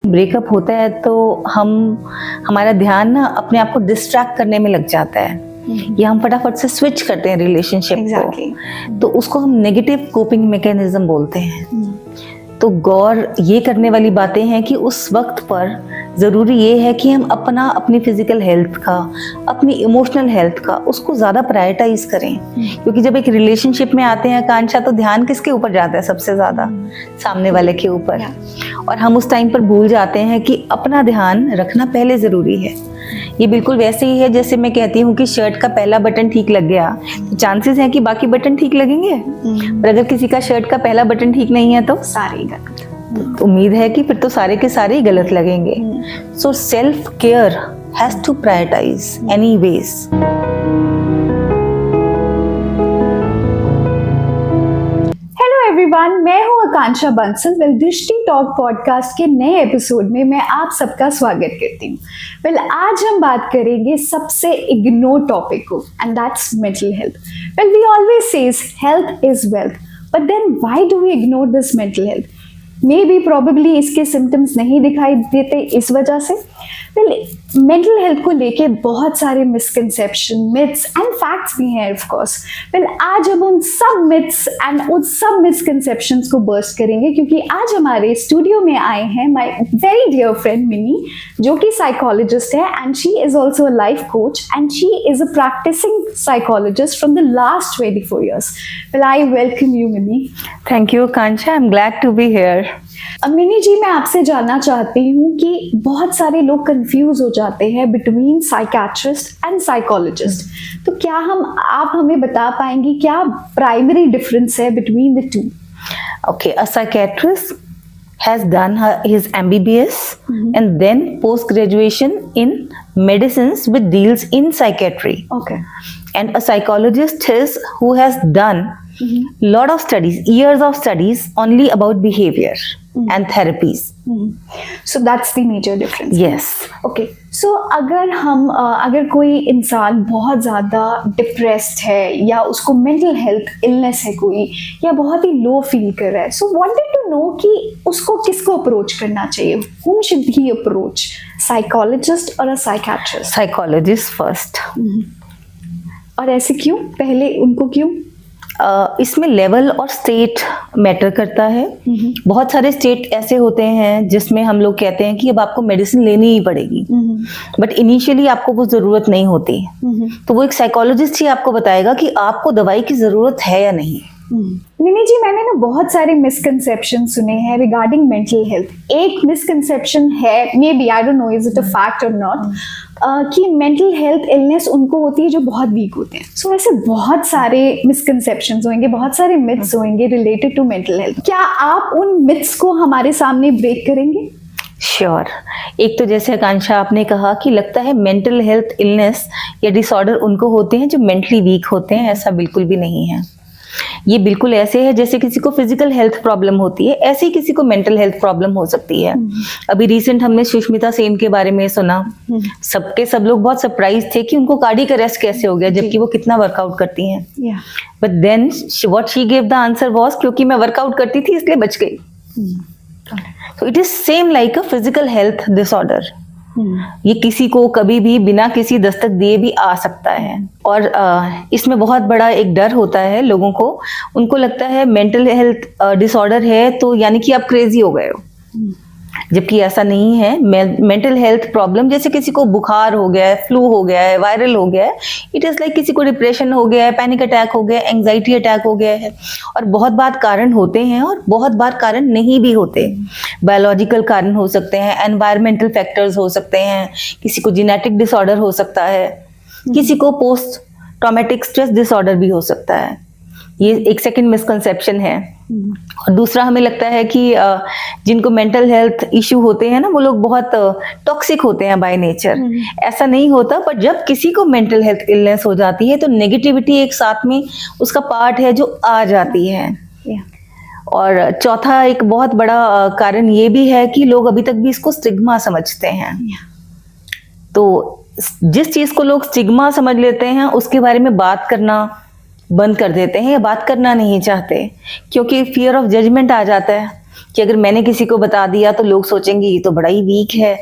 Breakup होता है तो हमारा ध्यान ना अपने आप को डिस्ट्रैक्ट करने में लग जाता है या हम फटाफट से स्विच करते हैं रिलेशनशिप को, तो उसको हम नेगेटिव कोपिंग मैकेनिज्म बोलते हैं। तो गौर ये करने वाली बातें हैं कि उस वक्त पर ज़रूरी ये है कि हम अपनी फिजिकल हेल्थ का, अपनी इमोशनल हेल्थ का, उसको ज़्यादा प्रायोरिटाइज करें। क्योंकि जब एक रिलेशनशिप में आते हैं आकांक्षा, तो ध्यान किसके ऊपर जाता है सबसे ज़्यादा? सामने वाले के ऊपर। और हम उस टाइम पर भूल जाते हैं कि अपना ध्यान रखना पहले ज़रूरी है। ये बिल्कुल वैसे ही है जैसे मैं कहती हूँ कि शर्ट का पहला बटन ठीक लग गया तो चांसेस हैं कि बाकी बटन ठीक लगेंगे, और अगर किसी का शर्ट का पहला बटन ठीक नहीं है तो सारे गलत। तो उम्मीद है कि फिर तो सारे के सारे ही गलत लगेंगे। So self care has to prioritise anyways. Everyone, मैं हूं आकांक्षा बंसल। दृष्टि टॉक पॉडकास्ट के नए एपिसोड में मैं आप सबका स्वागत करती हूं। आज हम बात करेंगे सबसे इग्नोर टॉपिक को, and that's mental health. We always says health is wealth, but then why do we ignore this mental health? Maybe probably इसके सिम्टम्स नहीं दिखाई देते इस वजह से। मेंटल हेल्थ को लेके बहुत सारे मिसकंसेप्शन, मिथ्स एंड फैक्ट्स भी हैं ऑफ कोर्स। आज हम उन सब मिथ्स एंड उन सब मिसकंसेप्शंस को बर्स्ट करेंगे, क्योंकि आज हमारे स्टूडियो में आए हैं my very dear friend Mini, जो कि साइकोलॉजिस्ट है and she is also a life coach and she is a practising psychologist from the last 24 years. I welcome you Mini. Thank you Akanksha, I am glad to be here. Mini ji, मैं आपसे जानना चाहती हूँ कि बहुत सारे लोग कंफ्यूज हो जाते हैं बिटवीन साइकियाट्रिस्ट एंड साइकोलॉजिस्ट, तो क्या आप हमें बता पाएंगी क्या प्राइमरी डिफरेंस है between the two? Okay, a psychiatrist has done his MBBS and then post-graduation in medicines which deals in psychiatry. Okay. And a psychologist is who has done lot of studies, years of studies only about behavior and therapies. So that's the major difference. Yes. Okay. So अगर कोई इंसान बहुत ज़्यादा depressed है या उसको mental health illness है कोई, या बहुत ही लो फील कर रहा है, सो वांटेड टू नो कि उसको किसको अप्रोच करना चाहिए? Whom should he approach? Psychologist or a psychiatrist? Psychologist first. और ऐसे क्यों? पहले उनको क्यों? इसमें लेवल और स्टेट मैटर करता है। बहुत सारे स्टेट ऐसे होते हैं जिसमें हम लोग कहते हैं कि अब आपको मेडिसिन लेनी ही पड़ेगी, बट इनिशियली आपको वो जरूरत नहीं होती। तो वो एक साइकोलॉजिस्ट ही आपको बताएगा कि आपको दवाई की जरूरत है या नहीं। मिनी जी, मैंने ना बहुत सारे मिसकंसेप्शन सुने हैं रिगार्डिंग मेंटल हेल्थ। एक मिसकंसेप्शन है, maybe I don't know is it a fact और नॉट, कि मेंटल हेल्थ इलनेस उनको होती है जो बहुत वीक होते हैं। सो ऐसे बहुत सारे मिसकंसेप्शंस होंगे, बहुत सारे मिथ्स होंगे रिलेटेड टू मेंटल हेल्थ। क्या आप उन मिथ्स को हमारे सामने ब्रेक करेंगे? श्योर। एक तो जैसे आकांक्षा आपने कहा कि लगता है मेंटल हेल्थ इलनेस या डिसऑर्डर उनको होते हैं जो मेंटली वीक होते हैं, ऐसा बिल्कुल भी नहीं है। ये बिल्कुल ऐसे है जैसे किसी को फिजिकल हेल्थ प्रॉब्लम होती है, ऐसे ही किसी को मेंटल हेल्थ प्रॉब्लम हो सकती है। अभी रिसेंट हमने सुष्मिता सेन के बारे में सुना, सब लोग बहुत सरप्राइज थे कि उनको कार्डियक अरेस्ट कैसे हो गया, जबकि वो कितना वर्कआउट करती हैं। But then what she give the answer was, क्योंकि मैं वर्कआउट करती थी इसलिए बच गई। So it is same like a physical health disorder. ये किसी को कभी भी बिना किसी दस्तक दिए भी आ सकता है। और इसमें बहुत बड़ा एक डर होता है लोगों को, उनको लगता है मेंटल हेल्थ डिसऑर्डर है तो यानी कि आप क्रेजी हो गए हो, जबकि ऐसा नहीं है। मेंटल हेल्थ प्रॉब्लम जैसे किसी को बुखार हो गया है, फ्लू हो गया है, वायरल हो गया है, इट इज लाइक किसी को डिप्रेशन हो गया है, पैनिक अटैक हो गया है, एंजाइटी अटैक हो गया है। और बहुत बार कारण होते हैं और बहुत बार कारण नहीं भी होते। बायोलॉजिकल कारण हो सकते हैं, एनवायरमेंटल फैक्टर्स हो सकते हैं, किसी को जेनेटिक डिसऑर्डर हो सकता है, किसी को पोस्ट ट्रॉमेटिक स्ट्रेस डिसऑर्डर भी हो सकता है। ये एक सेकंड मिसकंसेप्शन है। और दूसरा, हमें लगता है कि जिनको मेंटल हेल्थ इश्यू होते हैं ना, वो लोग बहुत टॉक्सिक होते हैं बाय नेचर। ऐसा नहीं होता, पर जब किसी को मेंटल हेल्थ इलनेस हो जाती है तो नेगेटिविटी एक साथ में उसका पार्ट है जो आ जाती है। और चौथा एक बहुत बड़ा कारण ये भी है कि लोग अभी तक भी इसको स्टिग्मा समझते हैं। तो जिस चीज को लोग स्टिग्मा समझ लेते हैं उसके बारे में बात करना बंद कर देते हैं या बात करना नहीं चाहते, क्योंकि फियर ऑफ जजमेंट आ जाता है। कि अगर मैंने किसी को बता दिया तो लोग सोचेंगे ये तो बड़ा ही वीक है,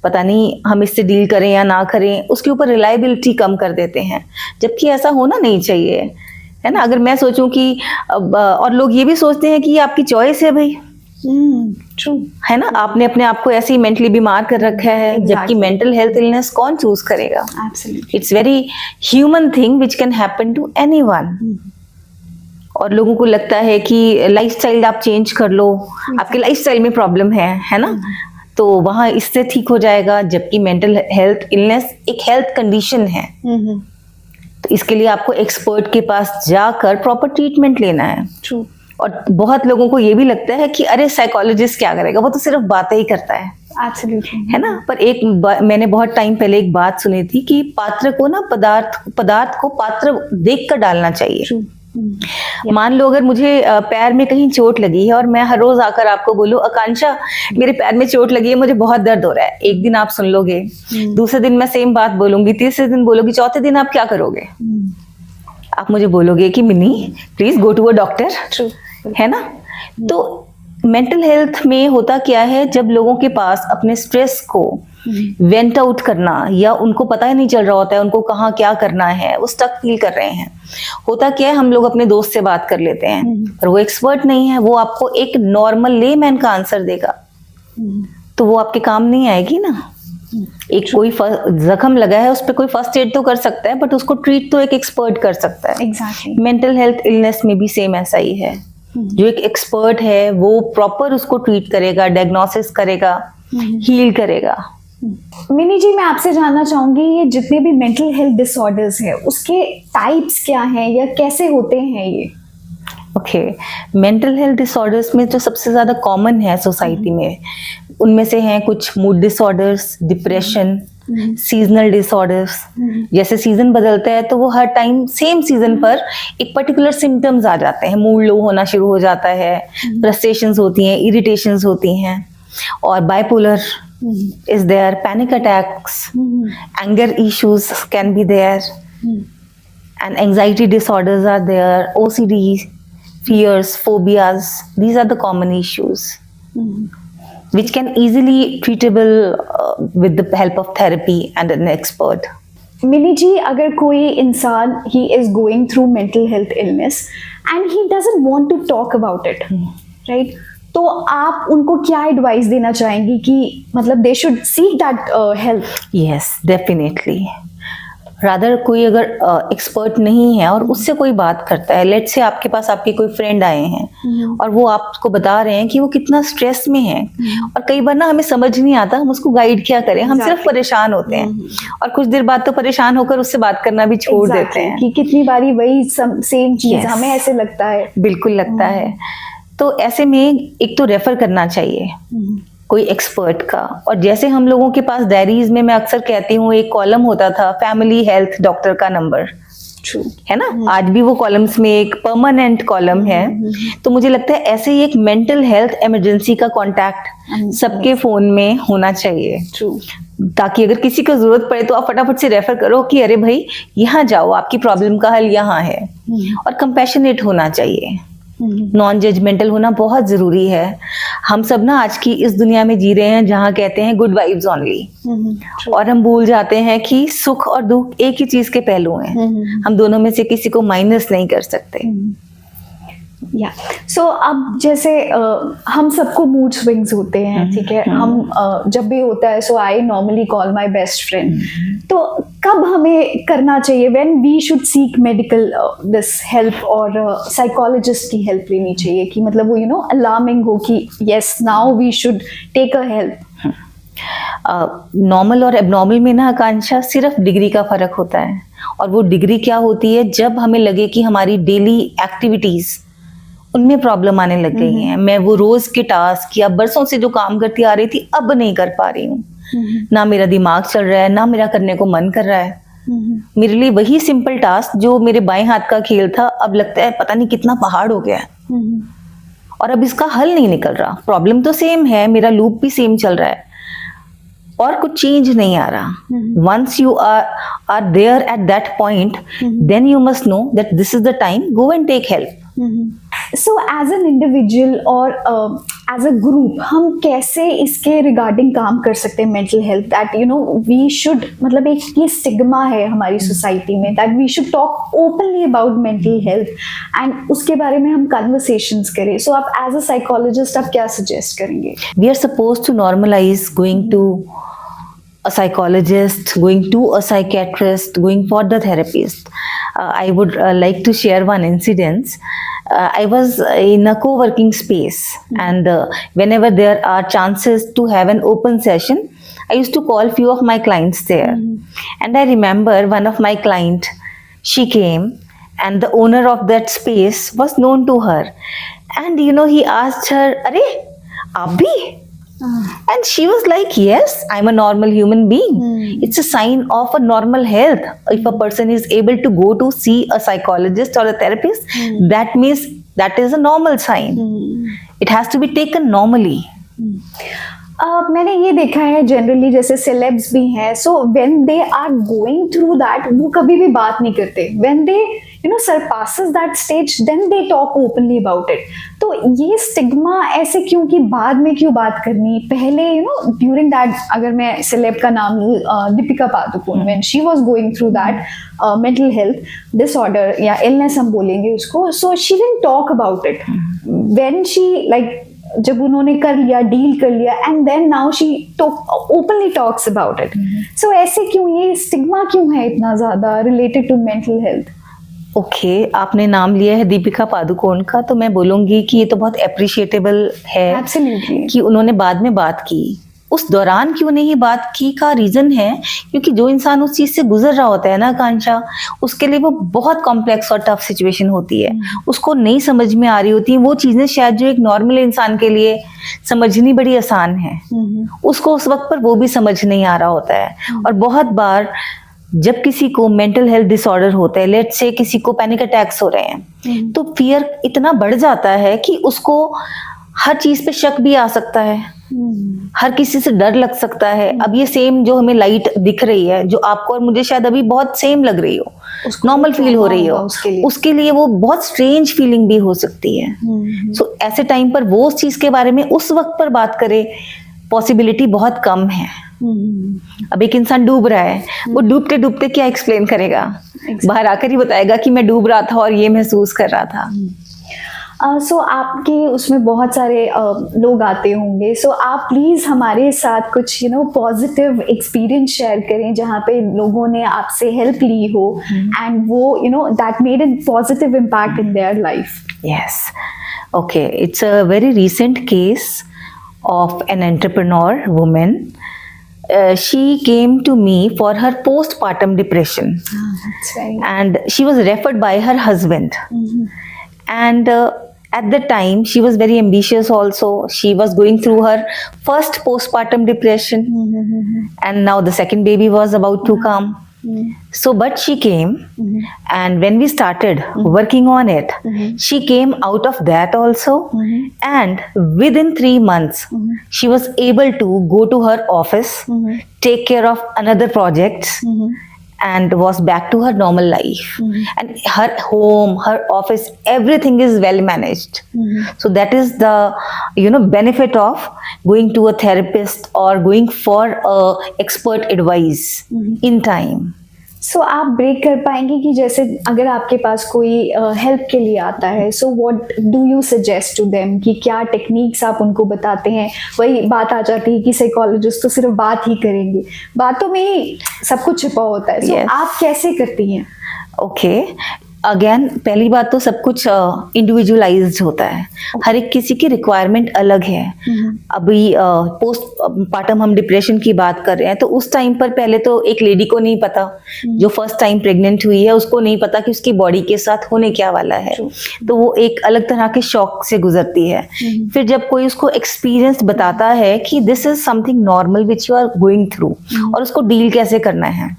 पता नहीं हम इससे डील करें या ना करें, उसके ऊपर रिलायबिलिटी कम कर देते हैं, जबकि ऐसा होना नहीं चाहिए, है ना। अगर मैं सोचूं कि और लोग ये भी सोचते हैं कि ये आपकी चॉइस है भाई, ट्रू, है ना, आपने अपने आप को ऐसे ही मेंटली बीमार कर रखा है, Exactly. जबकि मेंटल हेल्थ इलनेस कौन चूज करेगा? Absolutely, it's very human thing which can happen to anyone. और लोगों को लगता है कि लाइफस्टाइल आप चेंज कर लो, आपके लाइफस्टाइल में प्रॉब्लम है ना, तो वहां इससे ठीक हो जाएगा, जबकि मेंटल हेल्थ इलनेस एक हेल्थ कंडीशन है। तो इसके लिए आपको एक्सपर्ट के पास जाकर प्रॉपर ट्रीटमेंट लेना है। ट्रू, और बहुत लोगों को ये भी लगता है कि अरे साइकोलॉजिस्ट क्या करेगा, वो तो सिर्फ बातें ही करता है, एब्सोल्युटली, है ना। पर मैंने बहुत टाइम पहले एक बात सुनी थी कि पात्र को ना पदार्थ को पात्र देख कर डालना चाहिए। ट्रू, मान लो अगर मुझे पैर में कहीं चोट लगी है और मैं हर रोज आकर आपको बोलूं आकांक्षा मेरे पैर में चोट लगी है, मुझे बहुत दर्द हो रहा है, एक दिन आप सुन लोगे, दूसरे दिन मैं सेम बात बोलूंगी, तीसरे दिन बोलोगी, चौथे दिन आप क्या करोगे? आप मुझे बोलोगे कि Mini please go to a doctor, true, है ना। तो मेंटल हेल्थ में होता क्या है, जब लोगों के पास अपने स्ट्रेस को वेंट आउट करना, या उनको पता ही नहीं चल रहा होता है उनको कहाँ क्या करना है, वो स्टक फील कर रहे हैं, होता क्या है, हम लोग अपने दोस्त से बात कर लेते हैं, पर वो एक्सपर्ट नहीं है, वो आपको एक नॉर्मल लेमैन का आंसर देगा, तो वो आपके काम नहीं आएगी ना। एक कोई जख्म लगा है, उस पर कोई फर्स्ट एड तो कर सकता है, बट उसको ट्रीट तो एक एक्सपर्ट कर सकता है। एग्जैक्टली, मेंटल हेल्थ इलनेस में भी सेम ऐसा ही है, जो एक एक्सपर्ट है वो प्रॉपर उसको ट्रीट करेगा, डायग्नोसिस करेगा, हील करेगा। मिनी जी, मैं आपसे जानना चाहूंगी, ये जितने भी मेंटल हेल्थ डिसऑर्डर्स हैं उसके टाइप्स क्या हैं या कैसे होते हैं ये? ओके, मेंटल हेल्थ डिसऑर्डर्स में जो सबसे ज्यादा कॉमन है सोसाइटी में, उनमें से हैं कुछ mood disorders, depression, seasonal disorders. जैसे सीजन बदलता है तो वो हर टाइम सेम सीजन पर एक पर्टिकुलर सिम्टम्स आ जाते हैं, मूड लो होना शुरू हो जाता है, फ्रस्ट्रेशंस होती हैं, इरिटेशंस होती हैं, और bipolar is there, panic attacks, anger issues can be there, and anxiety disorders are there, OCD, fears, phobias. These are the common issues which can easily treatable with the help of therapy and an expert. Mini ji, अगर कोई इंसान he is going through mental health illness and he doesn't want to talk about it, right? तो आप उनको क्या advice देना चाहेंगी कि मतलब they should seek that help? Yes, definitely. Rather कोई अगर एक्सपर्ट नहीं है और उससे कोई बात करता है, लेट्स से आपके पास आपके कोई फ्रेंड आए हैं और वो आपको बता रहे हैं कि वो कितना स्ट्रेस में है, और कई बार ना हमें समझ नहीं आता हम उसको गाइड क्या करें, हम सिर्फ परेशान होते हैं, और कुछ देर बाद तो परेशान होकर उससे बात करना भी छोड़ देते हैं कि कितनी बारी वही सेम चीज Yes. हमें ऐसे लगता है। बिल्कुल लगता है। तो ऐसे में एक तो रेफर करना चाहिए कोई एक्सपर्ट का। और जैसे हम लोगों के पास डायरीज में मैं अक्सर कहती हूँ एक कॉलम होता था, फैमिली हेल्थ डॉक्टर का नंबर, ट्रू, है ना, आज भी वो कॉलम्स में एक परमानेंट कॉलम है। तो मुझे लगता है ऐसे ही एक मेंटल हेल्थ इमरजेंसी का कांटेक्ट सबके फोन में होना चाहिए, ट्रू, ताकि अगर किसी को जरूरत पड़े तो आप फटाफट से रेफर करो कि अरे भाई यहाँ जाओ, आपकी प्रॉब्लम का हल यहाँ है। और कंपैशनेट होना चाहिए, नॉन जजमेंटल होना बहुत जरूरी है। हम सब ना आज की इस दुनिया में जी रहे हैं जहाँ कहते हैं गुड वाइब्स ओनली, और हम भूल जाते हैं कि सुख और दुख एक ही चीज के पहलू हैं, हम दोनों में से किसी को माइनस नहीं कर सकते। या सो अब जैसे हम सबको मूड स्विंग्स होते हैं, ठीक है, हम जब भी होता है, so I normally call my best friend, तो कब हमें करना चाहिए, when we should seek medical this help और साइकोलॉजिस्ट की हेल्प लेनी चाहिए, कि मतलब वो अलार्मिंग हो कि yes now we should take a help? Normal और एबनॉर्मल में ना आकांक्षा सिर्फ डिग्री का फर्क होता है, और वो डिग्री क्या होती है, जब हमें लगे कि हमारी डेली एक्टिविटीज उनमें प्रॉब्लम आने लग गई है, मैं वो रोज के टास्क या बरसों से जो काम करती आ रही थी अब नहीं कर पा रही हूँ, ना मेरा दिमाग चल रहा है, ना मेरा करने को मन कर रहा है। मेरे लिए वही सिंपल टास्क जो मेरे बाएं हाथ का खेल था, अब लगता है पता नहीं कितना पहाड़ हो गया है, और अब इसका हल नहीं निकल रहा। प्रॉब्लम तो सेम है, मेरा लूप भी सेम चल रहा है, और कुछ चेंज नहीं आ रहा। Once you are there at that point, then you must know that this is the time, go and take help. So as an individual और एज अ ग्रुप हम कैसे इसके रिगार्डिंग काम कर सकते हैं mental health, that you know we should, मतलब एक ये स्टिग्मा है हमारी सोसाइटी में that we should talk openly about mental health and उसके बारे में हम कन्वर्सेशंस करें. सो आप एज अ साइकोलॉजिस्ट आप क्या सजेस्ट करेंगे? We are supposed to normalize going to a psychologist, going to a psychiatrist, going for the therapist. I would like to share one incident. I was in a co-working space, and whenever there are chances to have an open session, I used to call few of my clients there. And I remember one of my client, she came, and the owner of that space was known to her. And you know, he asked her, "Arey, aap bhi?" And she was like, "Yes, I'm a normal human being." It's a sign of a normal health. If a person is able to go to see a psychologist or a therapist, that means that is a normal sign. It has to be taken normally. मैंने ये देखा है generally, जैसे celebs भी हैं, so when they are going through that वो कभी भी बात नहीं करते. When they you know surpasses that stage then they talk openly about it. तो ये स्टिग्मा ऐसे क्यों, कि बाद में क्यों बात करनी, पहले यू नो ड्यूरिंग दैट. अगर मैं सेलेब का नाम लूँ, Deepika Padukone, when she was going through that mental health disorder या इलनेस हम बोलेंगे उसको, so she didn't talk about it. When she like जब उन्होंने कर लिया, डील कर लिया, and then now she openly talks about it. So ऐसे क्यों, ये स्टिग्मा क्यों है इतना ज्यादा related to mental health? Okay, आपने नाम लिया है दीपिका पादुकोण का, तो मैं बोलूंगी कि ये तो बहुत अप्रिशिएटेबल है एब्सोल्युटली कि उन्होंने बाद में बात की. उस दौरान क्यों नहीं बात की का रीजन है क्योंकि जो इंसान उस चीज से गुजर रहा होता है ना आकांक्षा, उसके लिए वो बहुत कॉम्प्लेक्स और टफ सिचुएशन होती है. उसको नहीं समझ में आ रही होती वो चीजें, शायद जो एक नॉर्मल इंसान के लिए समझनी बड़ी आसान है, उसको उस वक्त पर वो भी समझ नहीं आ रहा होता है. और बहुत बार जब किसी को मेंटल हेल्थ डिसऑर्डर होता है, लेट्स से किसी को पैनिक अटैक्स हो रहे हैं, तो फियर इतना बढ़ जाता है कि उसको हर चीज पे शक भी आ सकता है, हर किसी से डर लग सकता है. अब ये सेम जो हमें लाइट दिख रही है, जो आपको और मुझे शायद अभी बहुत सेम लग रही हो, नॉर्मल फील हो रही हो, उसके लिए वो बहुत स्ट्रेंज फीलिंग भी हो सकती है. सो ऐसे टाइम पर वो उस चीज के बारे में उस वक्त पर बात करे, पॉसिबिलिटी बहुत कम है. अब एक इंसान डूब रहा है, वो डूबते डूबते क्या एक्सप्लेन करेगा? बाहर आकर ही बताएगा कि मैं डूब रहा था और ये महसूस कर रहा था. सो आपके उसमें बहुत सारे लोग आते होंगे, सो आप प्लीज़ हमारे साथ कुछ you know positive experience share करें जहाँ पे लोगों ने आपसे हेल्प ली हो एंड वो you know that made a positive impact in their life. Yes. Okay, it's a very recent case of an entrepreneur woman. She came to me for her postpartum depression, That's right. and she was referred by her husband. And at the time, she was very ambitious also. She was going through her first postpartum depression, and now the second baby was about to come. So, but she came, and when we started working on it, she came out of that also, and within 3 months, she was able to go to her office, take care of another projects, and was back to her normal life. And her home, her office, everything is well managed. So that is the benefit of going to a therapist or going for a expert advice in time. सो आप break कर पाएंगे कि जैसे अगर आपके पास कोई help के लिए आता है, so what do you suggest to them, कि क्या टेक्निक्स आप उनको बताते हैं? वही बात आ जाती है कि साइकोलॉजिस्ट तो सिर्फ बात ही करेंगे, बातों में ही सब कुछ छिपा होता है. सो आप कैसे करती हैं? ओके, अगेन पहली बात तो सब कुछ इंडिविजुअलाइज्ड होता है, हर एक किसी की रिक्वायरमेंट अलग है. अभी पोस्ट पार्टम हम डिप्रेशन की बात कर रहे हैं, तो उस टाइम पर पहले तो एक लेडी को नहीं पता, जो फर्स्ट टाइम प्रेग्नेंट हुई है उसको नहीं पता कि उसकी बॉडी के साथ होने क्या वाला है. तो वो एक अलग तरह के शॉक से गुजरती है. फिर जब कोई उसको एक्सपीरियंस बताता है कि this is something normal which you are going through, और उसको डील कैसे करना है,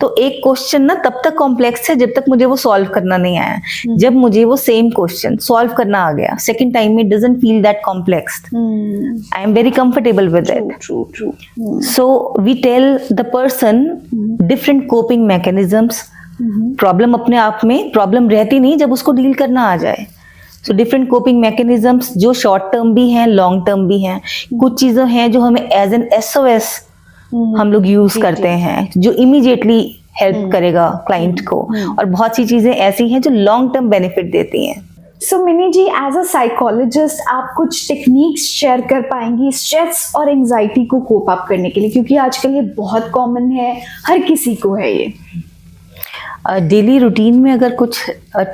तो एक क्वेश्चन ना तब तक कॉम्प्लेक्स है जब तक मुझे वो सॉल्व करना नहीं आया. जब मुझे वो सेम क्वेश्चन सॉल्व करना आ गया, सेकंड टाइम में doesn't feel that complex. I am very comfortable with it. So we tell the person different coping mechanisms. Problem अपने आप में प्रॉब्लम रहती नहीं जब उसको डील करना आ जाए. सो डिफरेंट कोपिंग मैकेनिज्म्स जो शॉर्ट टर्म भी हैं, लॉन्ग टर्म भी हैं। कुछ चीजें हैं जो हमें एज एन SOS हम लोग यूज करते हैं, जो इमीडिएटली हेल्प करेगा क्लाइंट को, और बहुत सी चीजें ऐसी हैं जो लॉन्ग टर्म बेनिफिट देती हैं। So Mini ji, as a psychologist आप कुछ टेक्निक्स शेयर कर पाएंगी स्ट्रेस और एंजाइटी को कोप अप करने के लिए, क्योंकि आजकल ये बहुत कॉमन है, हर किसी को है ये। डेली रूटीन में अगर कुछ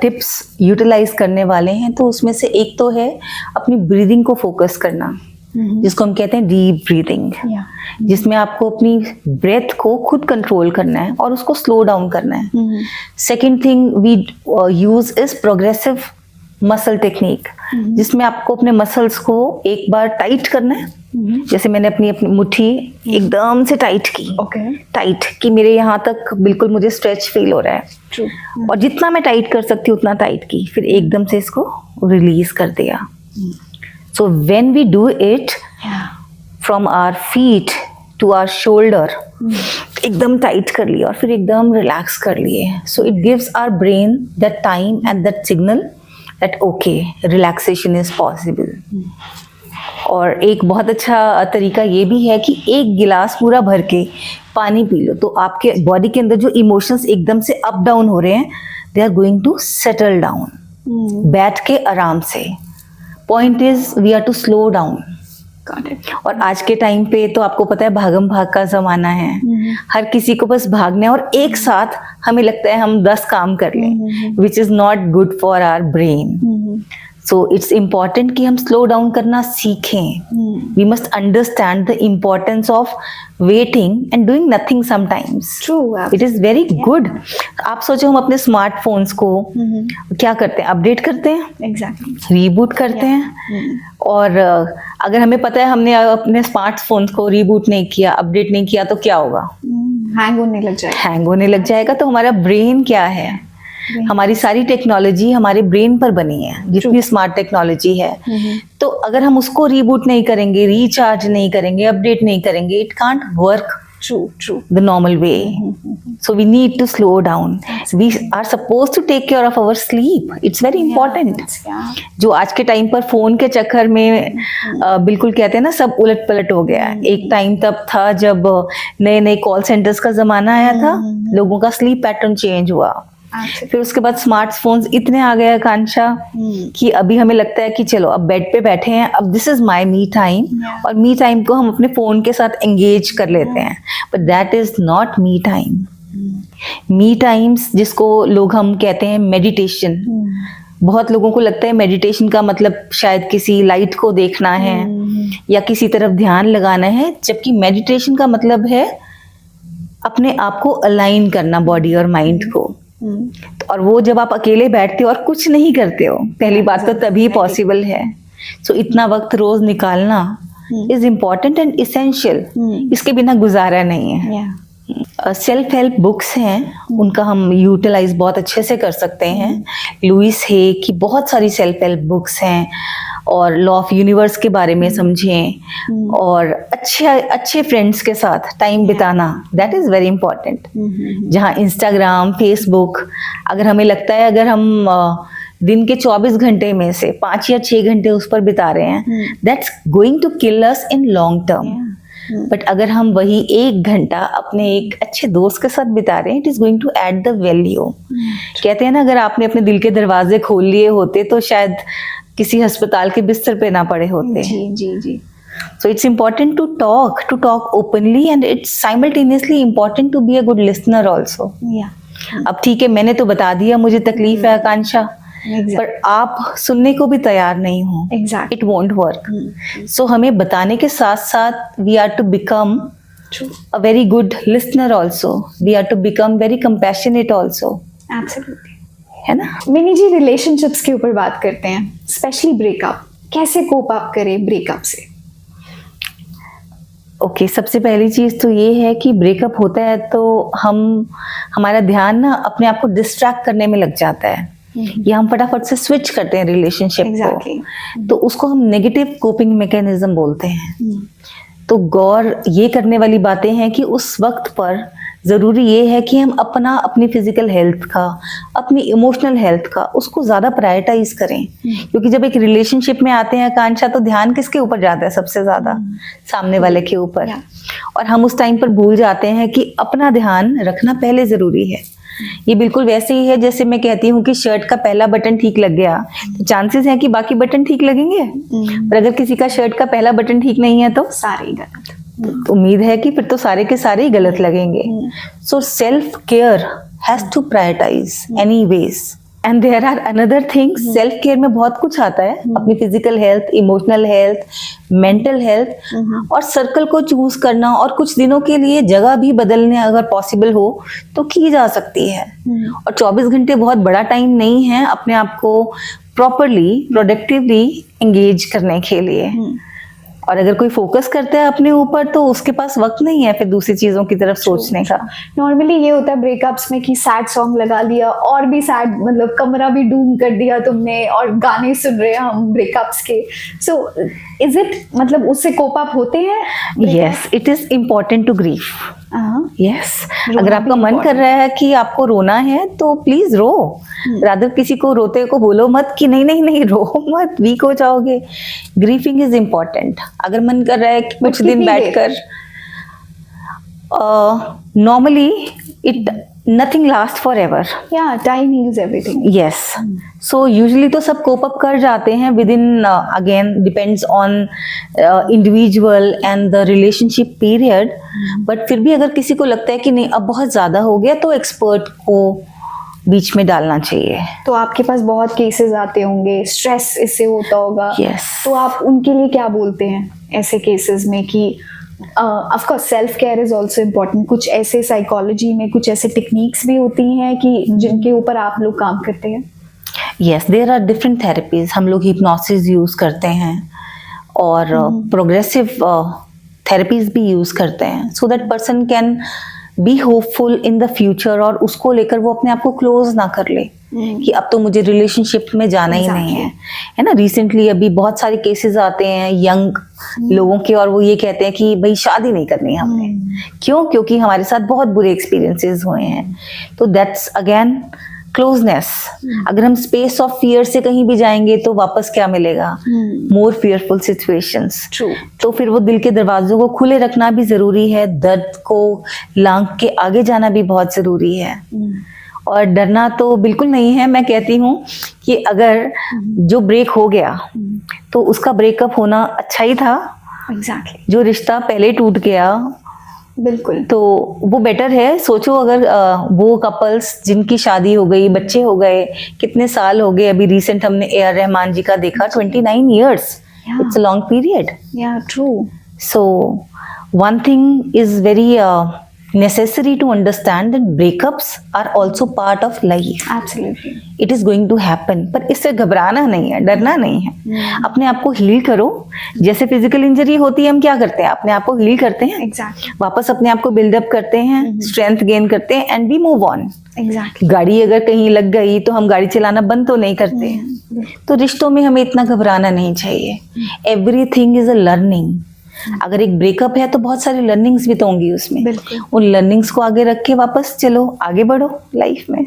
टिप्स यूटिलाइज करने वाले हैं तो उसमें से एक तो है अपनी ब्रीदिंग को फोकस करना, जिसको हम कहते हैं डीप ब्रीदिंग, जिसमें आपको अपनी ब्रेथ को खुद कंट्रोल करना है और उसको स्लो डाउन करना है। Second thing we use is progressive muscle technique, जिसमें आपको अपने मसल्स को एक बार टाइट करना है। जैसे मैंने अपनी मुट्ठी एकदम से टाइट की, टाइट कि मेरे यहाँ तक बिल्कुल मुझे स्ट्रेच फील हो रहा है, और जितना मैं टाइट कर सकती हूँ उतना टाइट की, फिर एकदम से इसको रिलीज कर दिया। So when we do it from our feet to our shoulder, एकदम टाइट कर लिया और फिर एकदम रिलैक्स कर लिए। So it gives our brain that time and that signal that okay relaxation is possible। और एक बहुत अच्छा तरीका ये भी है कि एक गिलास पूरा भर के पानी पी लो, तो आपके बॉडी के अंदर जो इमोशंस एकदम से अप डाउन हो रहे हैं, they are going to settle down. बैठ के आराम से, point is we are to slow down. और आज के टाइम पे तो आपको पता है भागम भाग का जमाना है, हर किसी को बस भागना है और एक साथ हमें लगता है हम 10 काम कर लें, which is not good for our brain. So it's important कि हम स्लो डाउन करना सीखें। We must understand the importance of waiting and doing nothing sometimes. It is very good. आप सोचो हम अपने स्मार्टफोन्स को क्या करते हैं, अपडेट करते हैं, रीबूट करते हैं। और अगर हमें पता है हमने अपने स्मार्टफोन्स को रीबूट नहीं किया, अपडेट नहीं किया, तो क्या होगा? हैंग होने लग जाएगा। तो हमारा ब्रेन क्या है, हमारी सारी टेक्नोलॉजी हमारे ब्रेन पर बनी है, जितनी स्मार्ट टेक्नोलॉजी है। तो अगर हम उसको रीबूट नहीं करेंगे, रिचार्ज नहीं करेंगे, अपडेट नहीं करेंगे, it can't work the normal way। So we need to slow down। We are supposed to take care of our sleep। It's very important। जो आज के टाइम पर फोन के चक्कर में बिल्कुल कहते हैं ना, सब उलट पलट हो गया है। एक टाइम तब था जब नए नए कॉल सेंटर्स का जमाना आया था, लोगों का स्लीप पैटर्न चेंज हुआ। फिर उसके बाद स्मार्टफोन्स इतने आ गए आकांक्षा कि अभी हमें लगता है कि चलो अब बेड पे बैठे हैं, अब this is my me time, और मी टाइम को हम अपने फोन के साथ एंगेज कर लेते हैं, but that is not me time. Me times जिसको लोग हम कहते हैं मेडिटेशन, बहुत लोगों को लगता है मेडिटेशन का मतलब शायद किसी लाइट को देखना है या किसी तरफ ध्यान लगाना है, जबकि मेडिटेशन का मतलब है अपने आप को अलाइन करना बॉडी और माइंड को। और वो जब आप अकेले बैठते हो और कुछ नहीं करते हो, पहली बात तो तभी पॉसिबल है। सो इतना वक्त रोज निकालना इज इम्पोर्टेंट एंड इसेंशियल, इसके बिना गुजारा नहीं है। सेल्फ हेल्प बुक्स हैं, उनका हम यूटिलाइज बहुत अच्छे से कर सकते हैं। लुइस हे की बहुत सारी सेल्फ हेल्प बुक्स हैं, और लॉ ऑफ यूनिवर्स के बारे में समझें, और अच्छे फ्रेंड्स के साथ टाइम बिताना, दैट इज़ वेरी इंपॉर्टेंट। जहाँ इंस्टाग्राम, फेसबुक, अगर हमें लगता है अगर हम दिन के 24 घंटे में से 5 या 6 घंटे उस पर बिता रहे हैं, that's going to kill us in long term. But अगर हम वही 1 घंटा अपने एक अच्छे दोस्त के साथ बिता रहे हैं, it is going to add the value. कहते हैं ना, अगर आपने अपने दिल के दरवाजे खोल लिए होते तो शायद किसी अस्पताल के बिस्तर पे ना पड़े होते। जी। So it's important to talk openly, and it's simultaneously important to be a good listener also। अब ठीक है, मैंने तो बता दिया मुझे तकलीफ है आकांक्षा, पर आप सुनने को भी तैयार नहीं हो, इट वोंट वर्क। सो हमें बताने के साथ साथ we are to become a very good listener also, we are to become very compassionate also. है ना? मिनी जी, रिलेशनशिप्स के ऊपर बात करते हैं, स्पेशली ब्रेकअप, कैसे कोप अप करें ब्रेकअप से? ओके, सबसे पहली चीज तो ये है कि ब्रेकअप होता है तो हमारा ध्यान ना अपने आप को डिस्ट्रैक्ट करने में लग जाता है, या हम फटाफट से स्विच करते हैं रिलेशनशिप को, तो उसको हम नेगेटिव कोपिंग मैकेनिज्म बोलते हैं। तो गौर ये करने वाली बातें हैं कि उस वक्त पर ज़रूरी ये है कि हम अपनी फिजिकल हेल्थ का, अपनी इमोशनल हेल्थ का उसको ज़्यादा प्रायोरिटाइज करें। क्योंकि जब एक रिलेशनशिप में आते हैं आकांक्षा, तो ध्यान किसके ऊपर जाता है सबसे ज़्यादा? सामने वाले के ऊपर। और हम उस टाइम पर भूल जाते हैं कि अपना ध्यान रखना पहले ज़रूरी है। ये बिल्कुल वैसे ही है जैसे मैं कहती हूँ कि शर्ट का पहला बटन ठीक लग गया तो चांसेस हैं कि बाकी बटन ठीक लगेंगे। पर अगर किसी का शर्ट का पहला बटन ठीक नहीं है तो सारे गलत। तो उम्मीद है कि फिर तो सारे के सारे ही गलत लगेंगे। So self care has to prioritise anyways. And there are another things. Self care में बहुत कुछ आता है, अपनी physical health, emotional health, mental health, और सर्कल को चूज करना और कुछ दिनों के लिए जगह भी बदलने अगर पॉसिबल हो तो की जा सकती है। और 24 घंटे बहुत बड़ा टाइम नहीं है अपने आप को प्रॉपरली प्रोडक्टिवली एंगेज करने के लिए। और अगर कोई फोकस करता है अपने ऊपर तो उसके पास वक्त नहीं है फिर दूसरी चीजों की तरफ सोचने का। नॉर्मली ये होता है ब्रेकअप्स में कि सैड सॉन्ग लगा लिया और भी सैड, मतलब कमरा भी डूम कर दिया तुमने और गाने सुन रहे हैं हम ब्रेकअप्स के। सो इज इट, मतलब उससे कोप अप होते हैं? Yes, it is important to grieve. Yes, अगर आपका मन कर रहा है कि आपको रोना है तो प्लीज रो। रादर किसी को रोते को बोलो मत कि नहीं नहीं नहीं रो मत, वीक हो जाओगे। Grieving is important. अगर मन कर रहा है कि कुछ दिन बैठकर, normally it nothing last forever एवर। या time heals everything. Yes, so usually तो सब कोप अप कर जाते हैं within, again depends on individual and the relationship period. But फिर भी अगर किसी को लगता है कि नहीं अब बहुत ज्यादा हो गया तो एक्सपर्ट को बीच में डालना चाहिए। तो आपके पास बहुत केसेस आते होंगे, स्ट्रेस इससे होता होगा। Yes. तो आप उनके लिए क्या बोलते हैं ऐसे केसेस में कि of course self care is also important. कुछ ऐसे साइकोलॉजी में कुछ ऐसे टेक्निक्स भी होती हैं कि जिनके ऊपर आप लोग काम करते हैं? Yes, there are different therapies. हम लोग हिप्नोसिस यूज करते हैं और प्रोग्रेसिव थेरेपीज भी यूज करते हैं so that person can be hopeful in the future और उसको लेकर वो अपने आप को क्लोज ना कर ले कि अब तो मुझे रिलेशनशिप में जाना ही नहीं है ना। रिसेंटली अभी बहुत सारे केसेस आते हैं यंग लोगों के और वो ये कहते हैं कि भाई शादी नहीं करनी है हमने। क्यों? क्योंकि हमारे साथ बहुत बुरे एक्सपीरियंसेस हुए हैं। तो दैट्स अगेन क्लोजनेस। अगर हम स्पेस ऑफ फियर से कहीं भी जाएंगे तो वापस क्या मिलेगा? मोर फियरफुल सिचुएशंस। ट्रू। तो फिर वो दिल के दरवाजों को खुले रखना भी जरूरी है, दर्द को लांघ के आगे जाना भी बहुत जरूरी है। और डरना तो बिल्कुल नहीं है। मैं कहती हूँ कि अगर जो ब्रेक हो गया तो उसका ब्रेकअप होना अच्छा ही था। एग्जैक्टली। जो रिश्ता पहले टूट गया बिल्कुल, तो वो बेटर है। सोचो अगर वो कपल्स जिनकी शादी हो गई, बच्चे हो गए, कितने साल हो गए, अभी रिसेंट हमने ए.आर. रहमान जी का देखा, 29 years। It's a long period. या true. So one thing is very necessary to understand that breakups are also part of life. Absolutely. It is going to happen. पर इससे घबराना नहीं है, डरना नहीं है। अपने आप को हील करो। जैसे फिजिकल इंजरी होती है हम क्या करते हैं? अपने आप को हील करते हैं, एग्जैक्टली। वापस अपने आप को बिल्डअप करते हैं, स्ट्रेंथ गेन करते हैं and we move on. Exactly. गाड़ी अगर कहीं लग गई तो हम गाड़ी चलाना बंद तो नहीं करते। तो रिश्तों में हमें इतना घबराना नहीं चाहिए। Everything is a learning. अगर एक ब्रेकअप है तो बहुत सारी लर्निंग्स भी तो होंगी उसमें। बिल्कुल। उन लर्निंग्स को आगे रख के वापस चलो, आगे बढ़ो लाइफ में।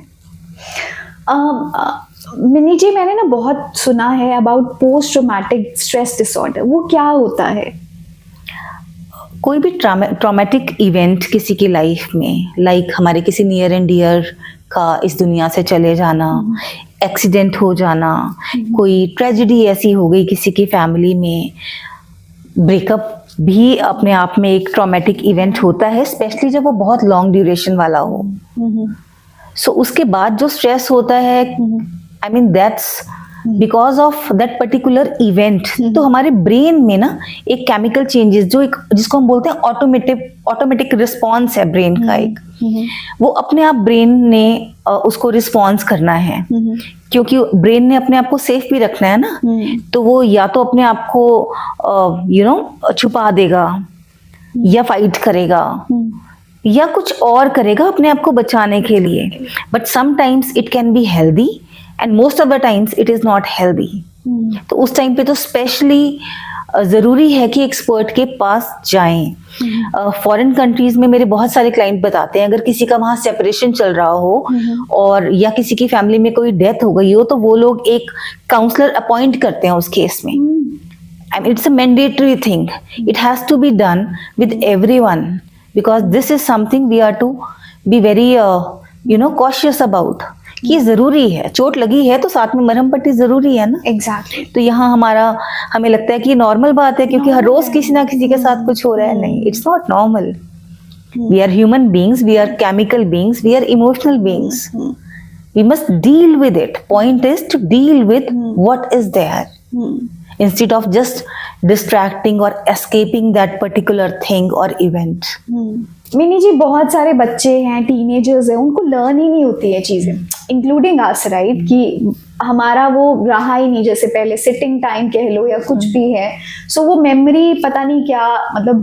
मिनी जी, मैंने ना बहुत सुना है about post traumatic stress disorder. वो क्या होता है? कोई भी ट्रॉमेटिक इवेंट किसी की लाइफ में, लाइक हमारे किसी नियर एंड डियर का इस दुनिया से चले जाना, एक्सीडेंट हो जाना, कोई ट्रेजेडी ऐसी हो गई किसी की फैमिली में, ब्रेकअप भी अपने आप में एक ट्रॉमेटिक इवेंट होता है, स्पेशली जब वो बहुत लॉन्ग ड्यूरेशन वाला हो। सो उसके बाद जो स्ट्रेस होता है, I mean that's because of that particular event. तो हमारे ब्रेन में ना एक केमिकल चेंजेस, जो एक जिसको हम बोलते हैं ऑटोमेटिक रिस्पॉन्स है ब्रेन का एक, वो अपने आप ब्रेन ने उसको रिस्पॉन्स करना है। क्योंकि ब्रेन ने अपने आप को सेफ भी रखना है ना, तो वो या तो अपने आप को छुपा देगा या फाइट करेगा या कुछ और करेगा अपने आप को बचाने के लिए। But sometimes it can be healthy and most of the times it is not healthy. तो उस टाइम पे तो स्पेशली ज़रूरी है कि एक्सपर्ट के पास जाएं। फॉरेन कंट्रीज में मेरे बहुत सारे क्लाइंट बताते हैं, अगर किसी का वहाँ सेपरेशन चल रहा हो और या किसी की फैमिली में कोई डेथ हो गई हो, तो वो लोग एक काउंसलर अपॉइंट करते हैं उस केस में। I mean, it's a mandatory thing. It has to be done with everyone because this is something we are to be very, cautious about. कि ये जरूरी है, चोट लगी है तो साथ में मरहम पट्टी जरूरी है ना। एग्जैक्टली। तो यहाँ हमें लगता है कि ये नॉर्मल बात है क्योंकि हर रोज किसी ना किसी के साथ कुछ हो रहा है। नहीं, it's not normal. We are human beings, we are chemical beings, we are emotional beings. We must deal with it. Point is to deal with what is there instead of just distracting or escaping that particular thing or event. Mini ji, बहुत सारे बच्चे हैं, teenagers हैं, उनको learn ही नहीं होती है चीज़ें, इंक्लूडिंग अस, राइट? कि हमारा वो रहा ही नहीं, जैसे पहले सिटिंग टाइम कह लो या कुछ भी है। सो वो मेमोरी पता नहीं क्या, मतलब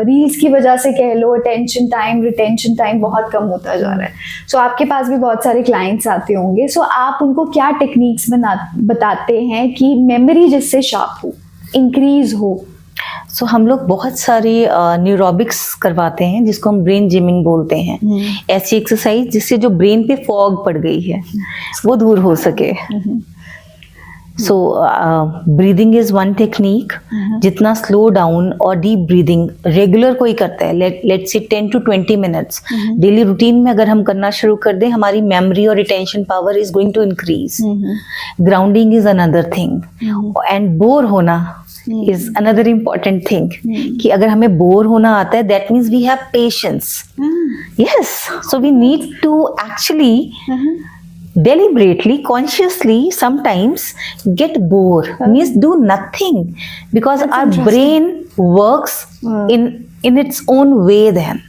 रील्स की वजह से कह लो, अटेंशन टाइम, रिटेंशन टाइम बहुत कम होता जा रहा है। सो आपके पास भी बहुत सारे क्लाइंट्स आते होंगे। सो आप उनको क्या टेक्निक्स बताते हैं कि मेमोरी जिससे शार्प हो, इंक्रीज हो? सो हम लोग बहुत सारी न्यूरोबिक्स करवाते हैं, जिसको हम ब्रेन जिमिंग बोलते हैं। ऐसी एक्सरसाइज जिससे जो ब्रेन पे फॉग पड़ गई है वो दूर हो सके। So breathing is one technique. जितना स्लो डाउन और डीप ब्रीदिंग रेगुलर कोई करता है, let's say 10 to 20 minutes daily routine में अगर हम करना शुरू कर दें, हमारी मेमोरी और retention power is going to increase. Grounding is another thing, and bore होना is another important thing. कि अगर हमें बोर होना आता है, that means we have patience. Yes, so we need to actually deliberately, consciously sometimes get bored, means do nothing, because our brain works in its own way then.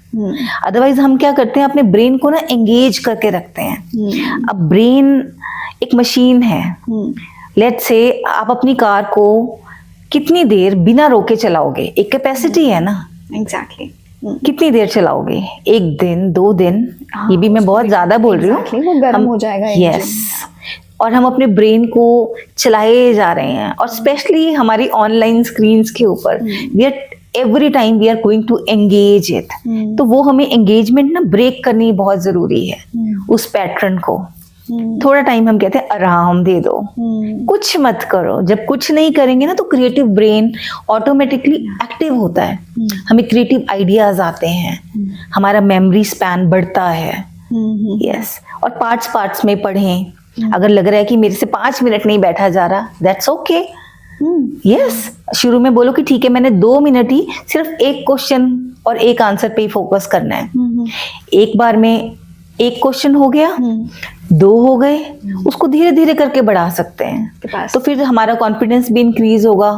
Otherwise हम क्या करते हैं, अपने ब्रेन को ना एंगेज करके रखते हैं। अब ब्रेन एक मशीन है। लेट्स से आप अपनी कार को कितनी देर बिना रोके चलाओगे? एक कैपेसिटी है ना। एग्जैक्टली। कितनी देर चलाओगे? 1 दिन, 2 दिन? ये भी मैं बहुत ज्यादा बोल रही हूँ। वो गर्म हो जाएगा। यस। और हम अपने ब्रेन को चलाए जा रहे हैं, और स्पेशली हमारी ऑनलाइन स्क्रीन्स के ऊपर we are every time we are going to engage it. तो वो हमें एंगेजमेंट ना ब्रेक करनी बहुत जरूरी है, उस पैटर्न को। थोड़ा टाइम हम कहते हैं आराम दे दो, कुछ मत करो। जब कुछ नहीं करेंगे ना, तो क्रिएटिव ब्रेन ऑटोमेटिकली एक्टिव होता है, हमें क्रिएटिव आइडियाज आते हैं, हमारा मेमोरी स्पैन बढ़ता है। यस। और पार्ट्स में पढ़ें। अगर लग रहा है कि मेरे से 5 मिनट नहीं बैठा जा रहा, दैट्स ओके। यस। शुरू में बोलो कि ठीक है, मैंने 2 मिनट ही सिर्फ एक क्वेश्चन और एक आंसर पे ही फोकस करना है। एक बार में एक क्वेश्चन हो गया, 2 हो गए, उसको धीरे धीरे करके बढ़ा सकते हैं। तो फिर हमारा कॉन्फिडेंस भी इंक्रीज होगा।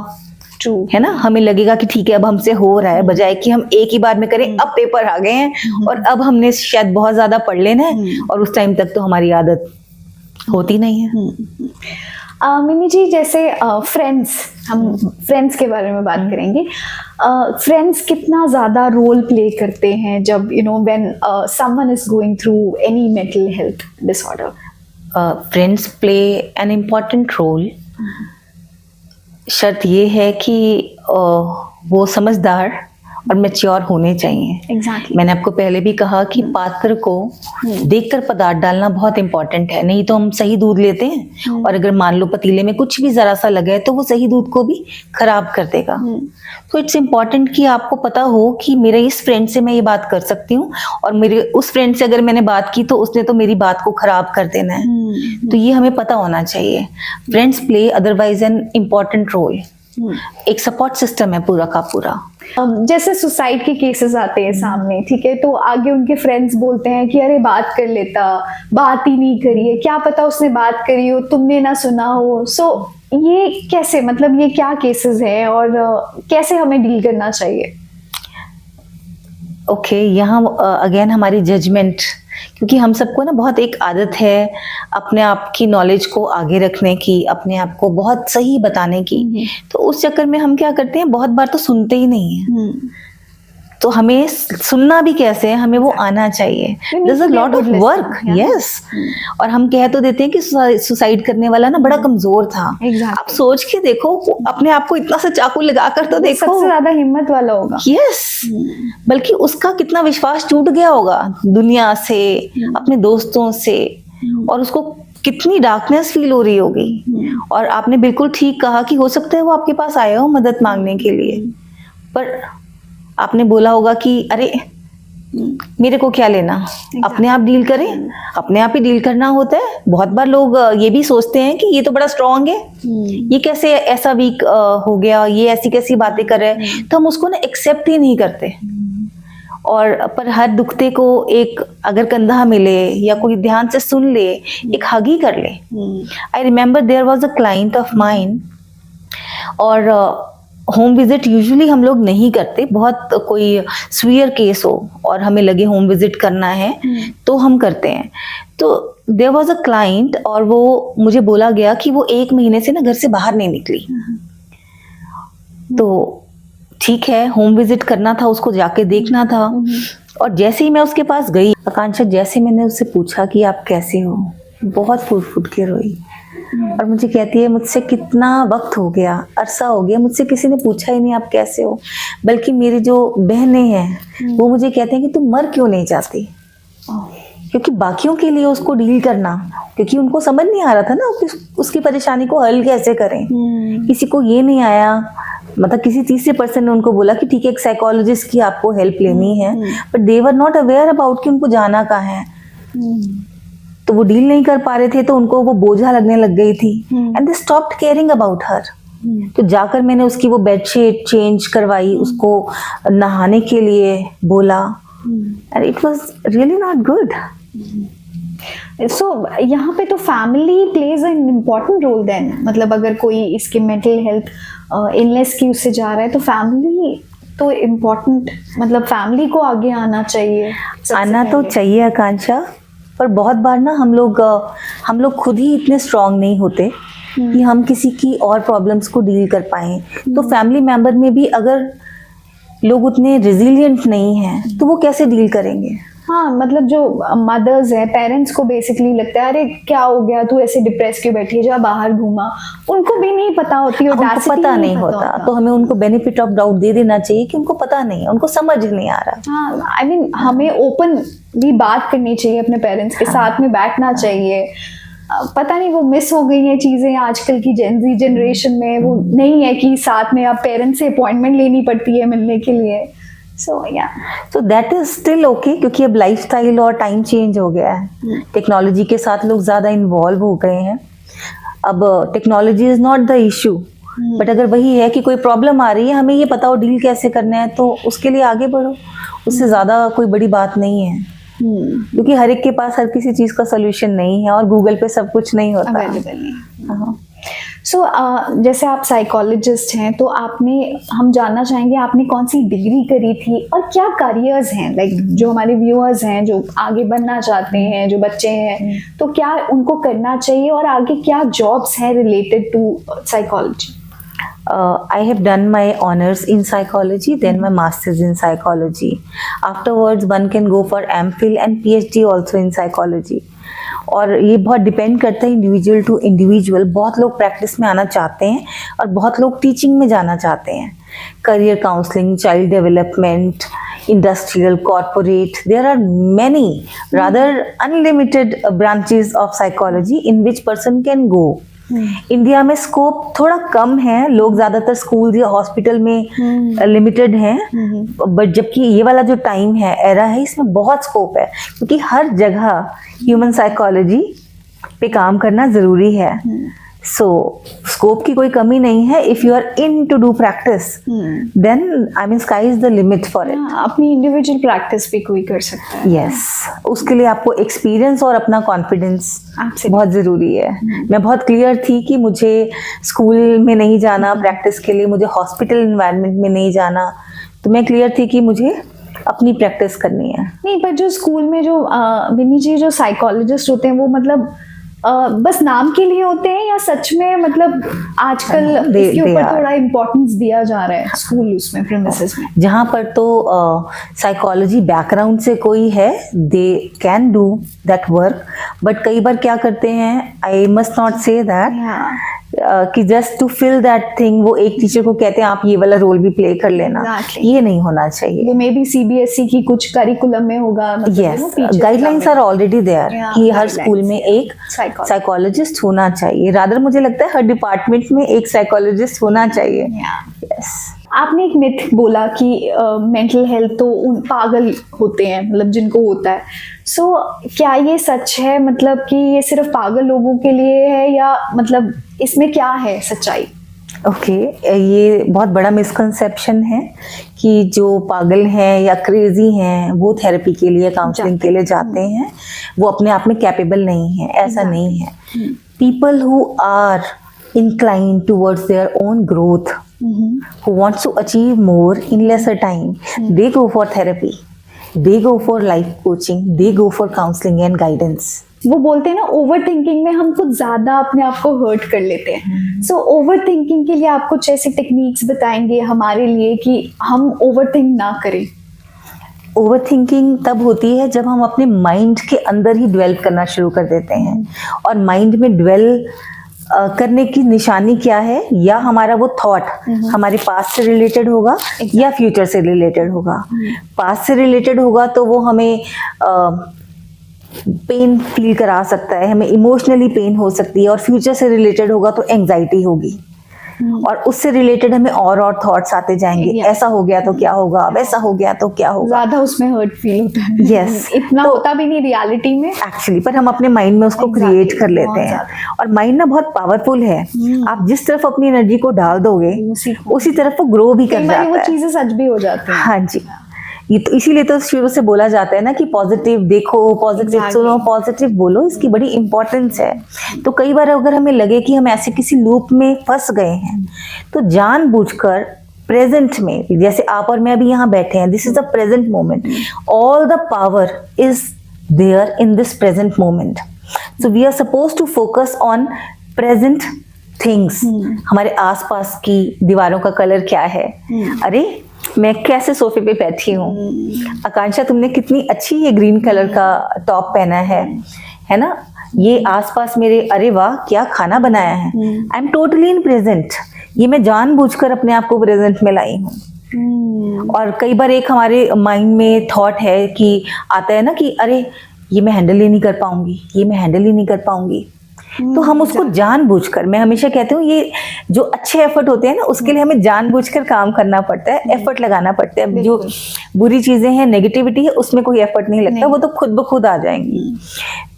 ट्रू है ना। हमें लगेगा कि ठीक है, अब हमसे हो रहा है, बजाय कि हम एक ही बार में करें। अब पेपर आ गए हैं और अब हमने शायद बहुत ज्यादा पढ़ लेना है, और उस टाइम तक तो हमारी आदत होती नहीं है। मिनी जी, जैसे फ्रेंड्स, हम फ्रेंड्स के बारे में बात करेंगे। फ्रेंड्स कितना ज़्यादा रोल प्ले करते हैं जब when someone is going through any mental health disorder? Friends play an important role. शर्त ये है कि वो समझदार और मैच्योर होने चाहिए। Exactly. मैंने आपको पहले भी कहा कि पात्र को देखकर पदार्थ डालना बहुत इंपॉर्टेंट है। नहीं तो हम सही दूध लेते हैं और अगर मान लो पतीले में कुछ भी जरा सा लगा है तो वो सही दूध को भी खराब कर देगा। तो इट्स इम्पॉर्टेंट कि आपको पता हो कि मेरे इस फ्रेंड से मैं ये बात कर सकती हूँ, और मेरे उस फ्रेंड से अगर मैंने बात की तो उसने तो मेरी बात को खराब कर देना है। तो ये हमें पता होना चाहिए। Friends play otherwise an important role. एक सपोर्ट सिस्टम है पूरा का पूरा। जैसे सुसाइड के केसेस आते हैं सामने, ठीक है, तो आगे उनके फ्रेंड्स बोलते हैं कि अरे बात कर लेता, बात ही नहीं करी है, क्या पता उसने बात करी हो, तुमने ना सुना हो। सो ये कैसे, मतलब ये क्या केसेस हैं और कैसे हमें डील करना चाहिए? ओके, यहाँ अगेन हमारी जजमेंट, क्योंकि हम सबको ना बहुत एक आदत है अपने आप की नॉलेज को आगे रखने की, अपने आप को बहुत सही बताने की। तो उस चक्कर में हम क्या करते हैं, बहुत बार तो सुनते ही नहीं है। तो हमें सुनना भी कैसे है, हमें वो आना चाहिए. need There's a to be a lot of good listener, work. yeah. Yes. और हम कह तो देते हैं कि सुसाइड करने वाला ना बड़ा कमजोर था. Exactly. आप सोच के देखो, अपने आप को इतना सा चाकू लगा कर तो वो देखो. सबसे ज्यादा हिम्मत वाला होगा. यस. बल्कि उसका कितना विश्वास टूट गया होगा दुनिया से, अपने दोस्तों से, और उसको कितनी डार्कनेस फील हो रही होगी. और आपने बिल्कुल ठीक कहा कि हो सकता है वो आपके पास आया हो मदद मांगने के लिए, पर आपने बोला होगा कि अरे मेरे को क्या लेना, अपने आप डील करें. अपने आप ही डील करना होता है. बहुत बार लोग ये भी सोचते हैं कि ये तो बड़ा स्ट्रांग है, ये कैसे ऐसा वीक हो गया, ये ऐसी कैसी बातें कर रहे हैं, तो हम उसको ना एक्सेप्ट ही नहीं करते. और पर हर दुखते को एक अगर कंधा मिले या कोई ध्यान से सुन ले, एक हग ही कर ले. I remember there was a client of mine, और होम विजिट यूजुअली हम लोग नहीं करते. बहुत कोई सीवियर केस हो और हमें लगे होम विजिट करना है तो हम करते हैं. तो देयर वॉज अ क्लाइंट, और वो मुझे बोला गया कि वो 1 महीने से ना घर से बाहर नहीं निकली. तो ठीक है, होम विजिट करना था, उसको जाके देखना था. और जैसे ही मैं उसके पास गई, आकांक्षा, जैसे मैंने उससे पूछा कि आप कैसे हो, बहुत फूट फूट के रोई. और मुझे कहती है, मुझसे कितना वक्त हो गया, अरसा हो गया, मुझसे किसी ने पूछा ही नहीं आप कैसे हो. बल्कि मेरी जो बहनें हैं वो मुझे कहते हैं कि तुम मर क्यों नहीं जाती. क्योंकि बाकियों के लिए उसको डील करना, क्योंकि उनको समझ नहीं आ रहा था ना उसकी परेशानी को हल कैसे करें. किसी को ये नहीं आया, मतलब किसी तीसरे पर्सन ने उनको बोला कि ठीक है, एक साइकोलॉजिस्ट की आपको हेल्प लेनी है, but they were not aware about कि उनको जाना कहाँ है. तो वो डील नहीं कर पा रहे थे, तो उनको वो बोझा लगने लग गई थी. And they stopped caring about her. तो जाकर मैंने उसकी वो बेडशीट चेंज करवाई, उसको नहाने के लिए बोला, and it was really not good. So यहाँ पे तो family plays an important role then. मतलब अगर कोई इसके मेंटल हेल्थ इलनेस की उससे जा रहा है तो फैमिली तो इम्पोर्टेंट, मतलब फैमिली को आगे आना चाहिए. आना तो चाहिए आकांक्षा, पर बहुत बार ना हम लोग खुद ही इतने स्ट्रांग नहीं होते कि हम किसी की और प्रॉब्लम्स को डील कर पाएं. तो फैमिली मेंबर में भी अगर लोग उतने रेजिलिएंट नहीं हैं तो वो कैसे डील करेंगे. हाँ, मतलब जो मदर्स हैं, पेरेंट्स को बेसिकली लगता है अरे क्या हो गया, तू ऐसे डिप्रेस क्यों बैठी है, जा बाहर घूमा. उनको भी नहीं पता होती, उनको पता नहीं होता. तो हमें उनको बेनिफिट ऑफ डाउट दे देना चाहिए कि उनको पता नहीं है, उनको समझ नहीं आ रहा. हाँ, आई मीन हमें ओपन भी बात करनी चाहिए अपने पेरेंट्स के साथ में, बैठना चाहिए. पता नहीं वो मिस हो गई हैं चीजें आजकल की जेनजी जनरेशन में. वो नहीं है कि साथ में आप पेरेंट्स से अपॉइंटमेंट लेनी पड़ती है मिलने के लिए. So that is still okay, क्योंकि अब लाइफस्टाइल और टाइम चेंज हो गया है. टेक्नोलॉजी के साथ लोग ज़्यादा इन्वॉल्व हो गए हैं. अब technology is not the issue, but अगर वही है कि कोई प्रॉब्लम आ रही है, हमें ये पता हो डील कैसे करना है, तो उसके लिए आगे बढ़ो. उससे ज़्यादा कोई बड़ी बात नहीं है. क्योंकि हर एक के पास हर किसी चीज़ का सोल्यूशन नहीं है, और गूगल पे सब कुछ नहीं होता. अवेलेबल नहीं. सो जैसे आप साइकोलॉजिस्ट हैं, तो हम जानना चाहेंगे आपने कौन सी डिग्री करी थी और क्या करियर्स हैं, लाइक जो हमारे व्यूअर्स हैं जो आगे बढ़ना चाहते हैं, जो बच्चे हैं, तो क्या उनको करना चाहिए और आगे क्या जॉब्स हैं related to psychology. I have done my honors in psychology, then my masters in psychology. Afterwards, one can go for MPhil and PhD also in psychology. और ये बहुत डिपेंड करता है इंडिविजुअल टू इंडिविजुअल. बहुत लोग practice में आना चाहते हैं और बहुत लोग टीचिंग में जाना चाहते हैं. Career counselling, child development, industrial, corporate, there are many rather unlimited branches of psychology in which person can go. India में स्कोप थोड़ा कम है, लोग ज्यादातर स्कूल या हॉस्पिटल में लिमिटेड हैं. बट जबकि ये वाला जो टाइम है, एरा है, इसमें बहुत स्कोप है, क्योंकि हर जगह ह्यूमन साइकोलॉजी पे काम करना जरूरी है. सो स्कोप की कोई कमी नहीं है. If you are into do practice, then I mean sky is the limit for it. अपनी इंडिविजुअल प्रैक्टिस भी कोई कर सकता है. यस, उसके लिए आपको एक्सपीरियंस और अपना कॉन्फिडेंस बहुत जरूरी है. मैं बहुत क्लियर थी कि मुझे स्कूल में नहीं जाना प्रैक्टिस के लिए, मुझे हॉस्पिटल एनवायरनमेंट में नहीं जाना. तो मैं क्लियर थी कि मुझे अपनी प्रैक्टिस करनी है. नहीं, पर जो स्कूल में जो विनी जी जो साइकोलॉजिस्ट होते हैं, वो मतलब बस नाम के लिए होते हैं या सच में मतलब आजकल they इसके ऊपर are. थोड़ा इम्पोर्टेंस दिया जा रहा है स्कूल उसमें प्रीमिसेस में? जहाँ पर तो साइकोलॉजी बैकग्राउंड से कोई है, they can do that work, but कई बार क्या करते हैं, I must not say that कि just to fill that thing वो एक टीचर को कहते हैं आप ये वाला रोल भी प्ले कर लेना। Exactly. ये नहीं होना चाहिए। वो मे बी सीबीएसई की कुछ करिकुलम में होगा, yes, guidelines are already there कि हर स्कूल में एक Psychologist. साइकोलॉजिस्ट होना चाहिए। रादर मुझे लगता है हर डिपार्टमेंट में एक साइकोलॉजिस्ट होना चाहिए। यस। आपने एक मिथ बोला कि मेंटल हेल्थ तो उन पागल होते हैं, मतलब जिनको होता है। सो क्या ये सच है, मतलब कि ये सिर्फ पागल लोगों के लिए है, या मतलब इसमें क्या है सच्चाई? ओके, ये बहुत बड़ा मिसकंसेप्शन है कि जो पागल हैं या क्रेजी हैं वो थेरेपी के लिए, काउंसलिंग के लिए जाते हैं, वो अपने आप में कैपेबल नहीं है। ऐसा नहीं है। People who are inclined towards their own growth, who wants to achieve more in lesser time, they go for therapy, they go for life coaching, they go for counseling and guidance. वो बोलते हैं ना, over thinking में हम कुछ ज्यादा अपने आप को हर्ट कर लेते हैं। सो ओवर थिंकिंग के लिए आप कुछ ऐसी टेक्निक्स बताएंगे हमारे लिए कि हम ओवर थिंक ना करें? ओवर थिंकिंग तब होती है जब हम अपने माइंड के अंदर ही ड्वेल करना शुरू कर देते हैं। और माइंड में ड्वेल करने की निशानी क्या है, या हमारा वो थॉट हमारे पास्ट से रिलेटेड होगा या फ्यूचर से रिलेटेड होगा। पास्ट से रिलेटेड होगा तो वो हमें पेन फील करा सकता है, हमें इमोशनली पेन हो सकती है। और फ्यूचर से रिलेटेड होगा तो एंजाइटी होगी, और उससे रिलेटेड हमें और थॉट्स आते जाएंगे। ऐसा हो गया तो क्या होगा, वैसा हो गया तो क्या होगा। ज्यादा उसमें हर्ट फील होता है। Yes. इतना तो होता भी नहीं रियलिटी में एक्चुअली, पर हम अपने माइंड में उसको क्रिएट कर लेते हैं। और माइंड ना बहुत पावरफुल है। आप जिस तरफ अपनी एनर्जी को डाल दोगे उसी तरफ वो ग्रो भी कर जाता है। वो चीजें सच भी हो जाती हैं। हाँ जी, ये तो इसीलिए तो शुरू से बोला जाता है ना कि पॉजिटिव देखो, पॉजिटिव सुनो, पॉजिटिव बोलो, इसकी बड़ी इंपॉर्टेंस है। तो कई बार अगर हमें लगे कि हम ऐसे किसी लूप में फंस गए हैं, तो जानबूझकर प्रेजेंट में, जैसे आप और मैं अभी यहाँ बैठे हैं, this is the present moment, all the power is there in this present moment. So we are suppose to focus on present things. हमारे आसपास की दीवारों का कलर क्या है, अरे मैं कैसे सोफे पे बैठी हूँ, आकांक्षा तुमने कितनी अच्छी ये ग्रीन कलर का टॉप पहना है ना, ये आसपास मेरे, अरे वाह क्या खाना बनाया है। I am totally in present. ये मैं जानबूझकर अपने आप को प्रेजेंट में लाई हूँ। और कई बार एक हमारे माइंड में थॉट है कि आता है ना कि अरे ये मैं हैंडल ही नहीं कर पाऊंगी, ये मैं हैंडल ही नहीं कर पाऊंगी। तो हम उसको जानबूझकर, मैं हमेशा कहती हूँ ये जो अच्छे एफर्ट होते हैं ना, उसके लिए हमें जानबूझकर काम करना पड़ता है, एफर्ट लगाना पड़ता है। जो बुरी चीजें हैं, नेगेटिविटी है, उसमें कोई एफर्ट नहीं लगता, वो तो खुद ब खुद आ जाएंगी।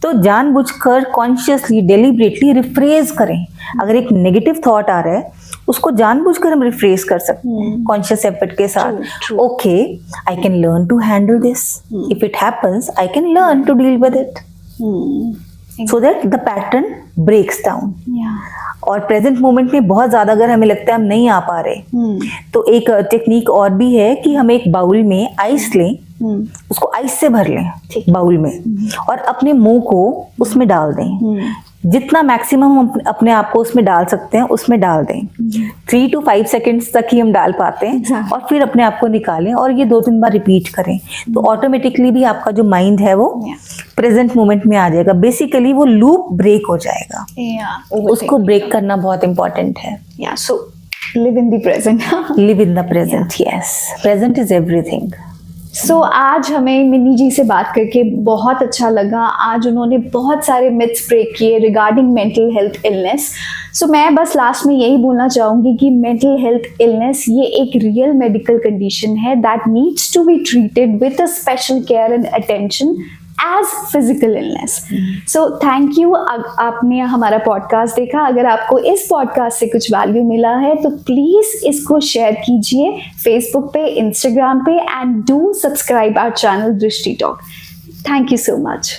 तो जानबूझकर, कॉन्शियसली, डेलिब्रेटली रिफ्रेज करें। अगर एक नेगेटिव थॉट आ रहा है, उसको जानबूझकर हम रिफ्रेज कर सकते हैं कॉन्शियस एफर्ट के साथ। Okay, I can learn to handle this, if it happens I can learn to deal with it, so that the pattern breaks down. और प्रेजेंट मोमेंट में बहुत ज्यादा अगर हमें लगता है हम नहीं आ पा रहे, तो एक टेक्निक और भी है कि हम एक बाउल में आइस लें, उसको आइस से भर लें बाउल में, और अपने मुंह को उसमें डाल दें। जितना मैक्सिमम हम अपने आप को उसमें डाल सकते हैं उसमें डाल दें। 3 to 5 सेकेंड्स तक ही हम डाल पाते हैं, और फिर अपने आप को निकालें, और ये 2-3 बार रिपीट करें, तो ऑटोमेटिकली भी आपका जो माइंड है वो प्रेजेंट मोमेंट में आ जाएगा। बेसिकली वो लूप ब्रेक हो जाएगा। उसको ब्रेक करना बहुत इंपॉर्टेंट है। So live in the present. Live in the present, yes, present is everything. So आज हमें मिनी जी से बात करके बहुत अच्छा लगा। आज उन्होंने बहुत सारे मिथ्स ब्रेक किए रिगार्डिंग मेंटल हेल्थ इलनेस। सो मैं बस लास्ट में यही बोलना चाहूँगी कि मेंटल हेल्थ इलनेस ये एक रियल मेडिकल कंडीशन है that needs to be treated with a special care and attention as physical illness. So thank you, आपने हमारा पॉडकास्ट देखा। अगर आपको इस पॉडकास्ट से कुछ वैल्यू मिला है तो प्लीज इसको शेयर कीजिए फेसबुक पे, इंस्टाग्राम पे, and do subscribe our channel Drishti Talk. Thank you so much.